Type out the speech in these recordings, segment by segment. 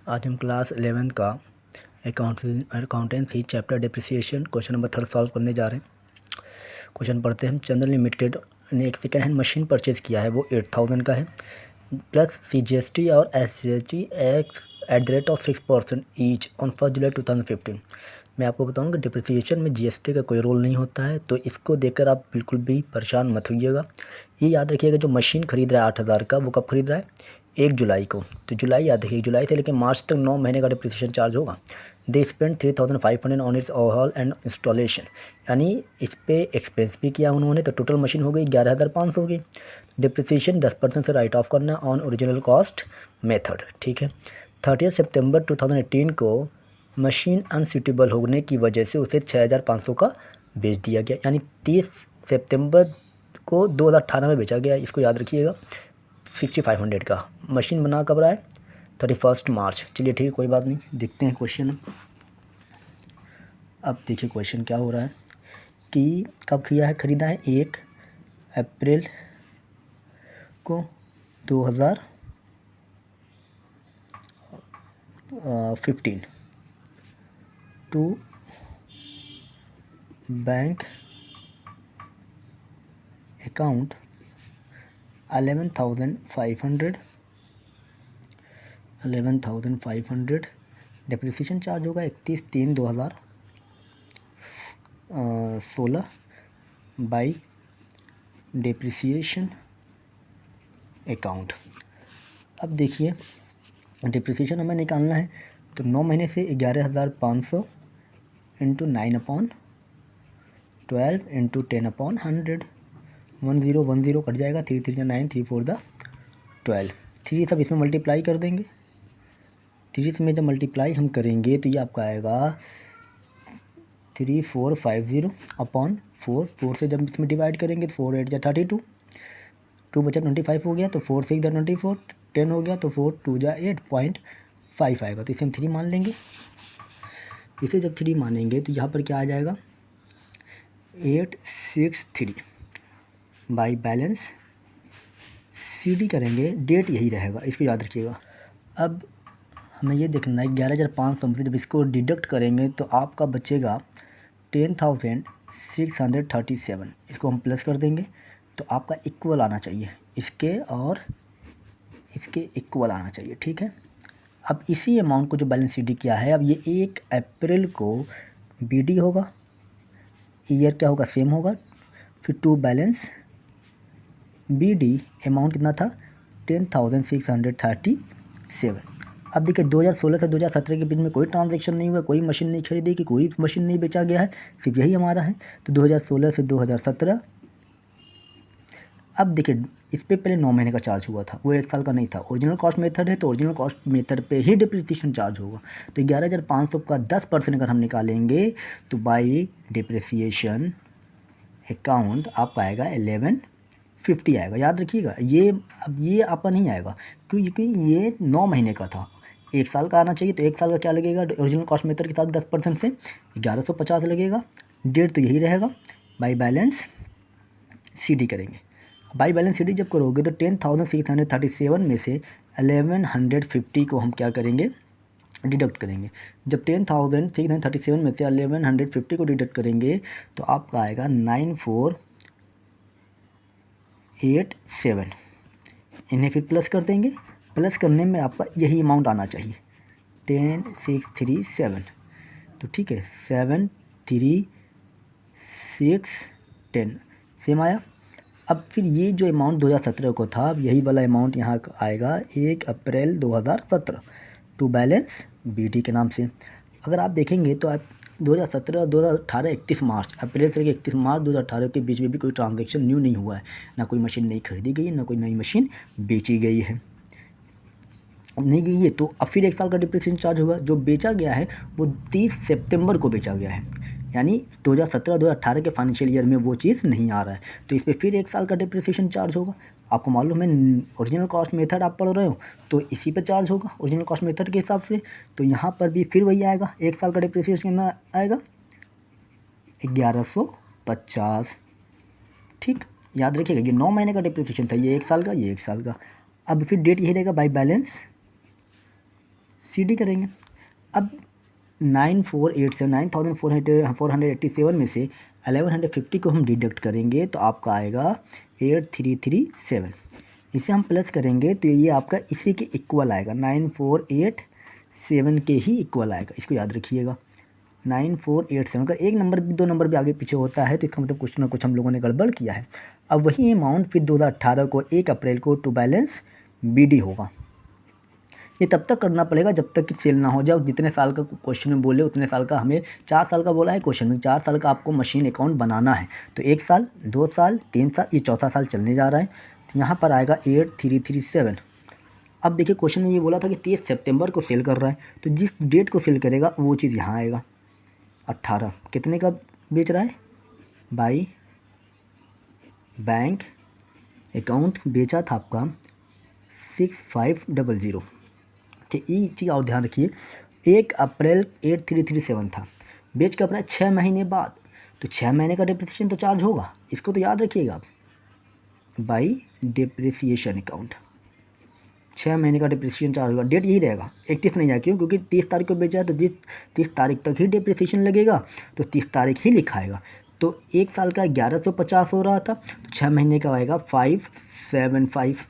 आज हम क्लास 11 का accountancy chapter depreciation question number 3 solve करने जा रहे हैं। क्वेश्चन पढ़ते हैं हम। चंद्र लिमिटेड ने एक सेकेंड हैंड मशीन परचेज़ किया है, वो 8000 का है, प्लस CGST और SGST at the rate of 6% each on 1 जुलाई 2015। मैं आपको बताऊंगा डिप्रिसिएशन में GST का कोई रोल नहीं होता है, तो इसको देखकर आप बिल्कुल भी परेशान मत होइएगा। ये याद रखिएगा, जो मशीन खरीद रहा है 8000 का, वो कब खरीद रहा है? 1 जुलाई को। तो जुलाई याद रखिए, जुलाई से लेकर मार्च तक 9 महीने का डिप्रिसिएशन चार्ज होगा। They spend 3500 on it's overhaul and installation, यानी इस पे एक्सपेंस भी किया उन्होंने, तो टोटल मशीन हो गई 11500 की। डिप्रिसिएशन 10% से राइट ऑफ करना ऑन ओरिजिनल कॉस्ट मेथड, ठीक है। 30 सितंबर 2018 को मशीन अनसूटेबल होने की वजह से उसे 6500 का बेच दिया गया, यानी 30 सितंबर को 2018 में बेचा गया। इसको याद रखिएगा। 6500 का मशीन बना कब रहा है? 31 मार्च। चलिए ठीक है, कोई बात नहीं, देखते हैं क्वेश्चन। अब देखिए क्वेश्चन क्या हो रहा है कि कब किया है, ख़रीदा है 1 अप्रैल को 2015 to bank account 11,500 depreciation charge होगा 31/3/2016 बाई डिप्रिसिएशन अकाउंट। अब देखिए डिप्रिसिएशन हमें निकालना है, तो 9 महीने से 11,500 इंटू 9/12 इंटू 10/100, 1010 कट जाएगा, 3 3 9, 3 4 12, 3 सब इसमें मल्टीप्लाई कर देंगे। 3 में जब मल्टीप्लाई हम करेंगे तो ये आपका आएगा 3450 अपॉन 4। 4 से जब इसमें डिवाइड करेंगे तो 4 8 जा 32, 2 बचा 25 हो गया, तो 4 6 जा 24, 10 हो गया, तो 4 2 जा 8.5 आएगा। तो इसे हम 3 मान लेंगे। इसे जब 3 मानेंगे तो यहाँ पर क्या आ जाएगा 863 बाई बैलेंस CD करेंगे, डेट यही रहेगा, इसको याद रखिएगा। अब हमें ये देखना है 11,500 में से जब इसको डिडक्ट करेंगे तो आपका बचेगा 10,637। इसको हम प्लस कर देंगे तो आपका इक्वल आना चाहिए, इसके और इसके इक्वल आना चाहिए, ठीक है। अब इसी अमाउंट को जो बैलेंस CD किया है, अब ये 1 अप्रैल को BD होगा, ईयर क्या होगा, सेम होगा, फिर टू बैलेंस BD अमाउंट कितना था 10,637। अब देखिए 2016 से 2017 के बीच में कोई ट्रांजैक्शन नहीं हुआ, कोई मशीन नहीं खरीदी कि कोई मशीन नहीं बेचा गया है, सिर्फ यही हमारा है। तो 2016 से 2017। अब देखिए इस पे पहले 9 महीने का चार्ज हुआ था, वो 1 साल का नहीं था। ओरिजिनल कॉस्ट मेथड है तो ओरिजिनल कॉस्ट मेथड पे ही डिप्रिसिएशन चार्ज होगा। तो 11,500 का 10% अगर हम निकालेंगे तो बाई डिप्रिसिएशन अकाउंट आपका आएगा 1150 आएगा। याद रखिएगा, ये अब ये आपका नहीं आएगा क्योंकि ये 9 महीने का था, 1 साल का आना चाहिए। तो 1 साल का क्या लगेगा ओरिजिनल कॉस्ट मेथड के साथ 10% से 1150 लगेगा, डेट तो यही रहेगा। बाई बैलेंस CD करेंगे। बाई बैलेंस CD जब करोगे तो 10,637 में से 1150 को हम क्या करेंगे, डिडक्ट करेंगे। जब 10,637 में से 1150 को डिडक्ट करेंगे तो आपका आएगा 9487। इन्हें फिर प्लस कर देंगे, प्लस करने में आपका यही अमाउंट आना चाहिए 10637। तो ठीक है, 73610 सेम आया। अब फिर ये जो अमाउंट 2017 को था, अब यही वाला अमाउंट यहाँ आएगा 1 अप्रैल 2017 टू बैलेंस BD के नाम से। अगर आप देखेंगे तो आप 2017 2018 31 मार्च, अप्रैल से 31 मार्च 2018 के बीच में भी कोई ट्रांजैक्शन न्यू नहीं हुआ है, ना कोई मशीन नई खरीदी गई है, ना कोई नई मशीन बेची गई है, नहीं गई है। तो अब फिर 1 साल का डिप्रिसिएशन चार्ज होगा। जो बेचा गया है वो 30 सितंबर को बेचा गया है, यानी 2017-2018 के फाइनेंशियल ईयर में वो चीज़ नहीं आ रहा है, तो इस पर फिर 1 साल का डिप्रिसिएशन चार्ज होगा। आपको मालूम है ओरिजिनल कॉस्ट मेथड आप पढ़ रहे हो तो इसी पे चार्ज होगा ओरिजिनल कॉस्ट मेथड के हिसाब से। तो यहाँ पर भी फिर वही आएगा, 1 साल का डिप्रिसिएशन आएगा 1150, ठीक। याद रखिएगा ये 9 महीने का डिप्रिसिएशन था, ये 1 साल का, ये 1 साल का। अब फिर डेट यही रहेगा बाई बैलेंस CD करेंगे। अब 9487 में से 1150 को हम डिडक्ट करेंगे तो आपका आएगा 8337। इसे हम प्लस करेंगे तो ये आपका इसी के इक्वल आएगा, 9487 के ही इक्वल आएगा। इसको याद रखिएगा, 9487। अगर एक नंबर भी 2 नंबर भी आगे पीछे होता है तो इसका मतलब कुछ ना कुछ हम लोगों ने गड़बड़ किया है। अब वही अमाउंट फिर 2018 को 1 अप्रैल को टू बैलेंस BD होगा। ये तब तक करना पड़ेगा जब तक कि सेल ना हो जाए। जितने साल का क्वेश्चन में बोले उतने साल का, हमें 4 साल का बोला है क्वेश्चन में, 4 साल का आपको मशीन अकाउंट बनाना है। तो 1 साल, 2 साल, 3 साल, ये चौथा साल चलने जा रहा है। तो यहाँ पर आएगा 8337। अब देखिए क्वेश्चन में ये बोला था कि 30 सितंबर को सेल कर रहा है, तो जिस डेट को सेल करेगा वो चीज़ यहाँ आएगा। 18 कितने का बेच रहा है? बाई बैंक अकाउंट बेचा था आपका 6500। ठीक, ये चीज़ और ध्यान रखिए, 1 अप्रैल 8337 था, बेच कब रहा है? 6 महीने बाद। तो 6 महीने का डिप्रिसिएशन तो चार्ज होगा, इसको तो याद रखिएगा आप, बाई डिप्रिसिएशन अकाउंट 6 महीने का डिप्रिसिएशन चार्ज होगा। डेट यही रहेगा, 31 नहीं आया, क्यों? क्योंकि 30 तारीख को बेचा है तो 30 तारीख तक ही डिप्रिसिएशन लगेगा, तो 30 तारीख ही लिखाएगा। तो 1 साल का 1150 हो रहा था, तो 6 महीने का आएगा 575।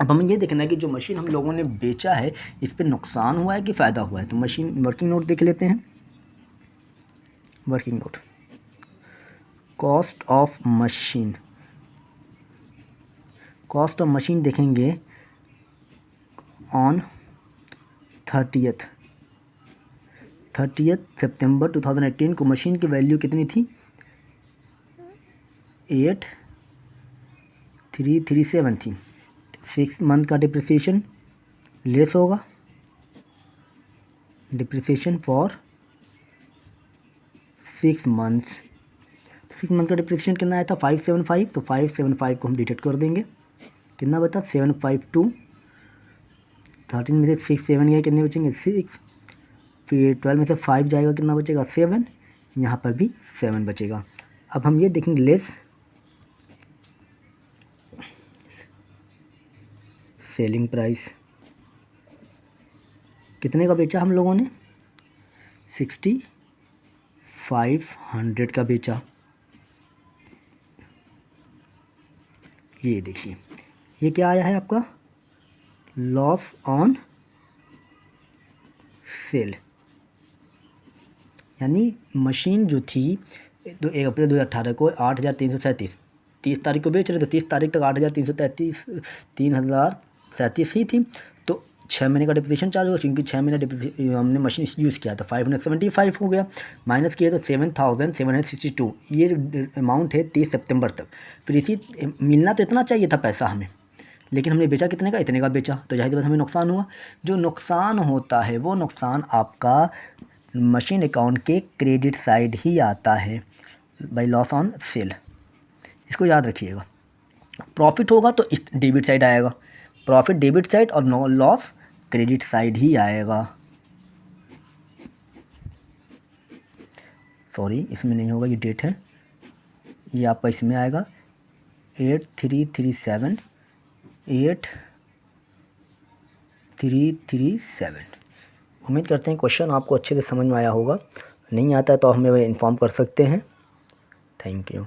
अब हमें ये देखना है कि जो मशीन हम लोगों ने बेचा है इस पर नुकसान हुआ है कि फ़ायदा हुआ है। तो मशीन वर्किंग नोट देख लेते हैं। Working note, cost of machine, cost of machine देखेंगे ऑन 30 सितंबर 2018 को मशीन की वैल्यू कितनी थी? 8337 थी। 6 मंथ का डिप्रिसिएशन लेस होगा, डिप्रिसिएशन फॉर 6 मंथ्स। 6 मंथ का डिप्रिसिएशन कितना आया था? 575। तो 575 को हम डिडक्ट कर देंगे, कितना बता? 752। 13 में से 6 7 गए, कितने बचेंगे? 6। फिर 12 में से 5 जाएगा, कितना बचेगा? 7। यहाँ पर भी 7 बचेगा। अब हम ये देखेंगे लेस सेलिंग प्राइस, कितने का बेचा हम लोगों ने? 6500 का बेचा। ये देखिए, ये क्या आया है आपका? लॉस ऑन सेल, यानी मशीन जो थी 1 अप्रैल 2018 को 8337, 30 तारीख को बेच रहे, तो 30 तारीख तक 3037 ही थी। तो 6 महीने का डिप्रिसिएशन चार्ज होगा, क्योंकि 6 महीना हमने मशीन यूज़ किया तो 575 हो गया, माइनस किया तो 7762। ये अमाउंट है 30 सितंबर तक। फिर इसी मिलना तो इतना चाहिए था पैसा हमें, लेकिन हमने बेचा कितने का? इतने का बेचा, तो जाहिर बात हमें नुकसान हुआ। जो नुकसान होता है वो नुकसान आपका मशीन अकाउंट के क्रेडिट साइड ही आता है, बाय लॉस ऑन सेल। इसको याद रखिएगा। प्रॉफिट होगा तो इस डेबिट साइड आएगा, प्रॉफिट डेबिट साइड, और नो लॉस क्रेडिट साइड ही आएगा। सॉरी, इसमें नहीं होगा, ये डेट है, ये आपका इसमें आएगा 8337। उम्मीद करते हैं क्वेश्चन आपको अच्छे से समझ में आया होगा। नहीं आता है तो हमें इन्फॉर्म कर सकते हैं। Thank you.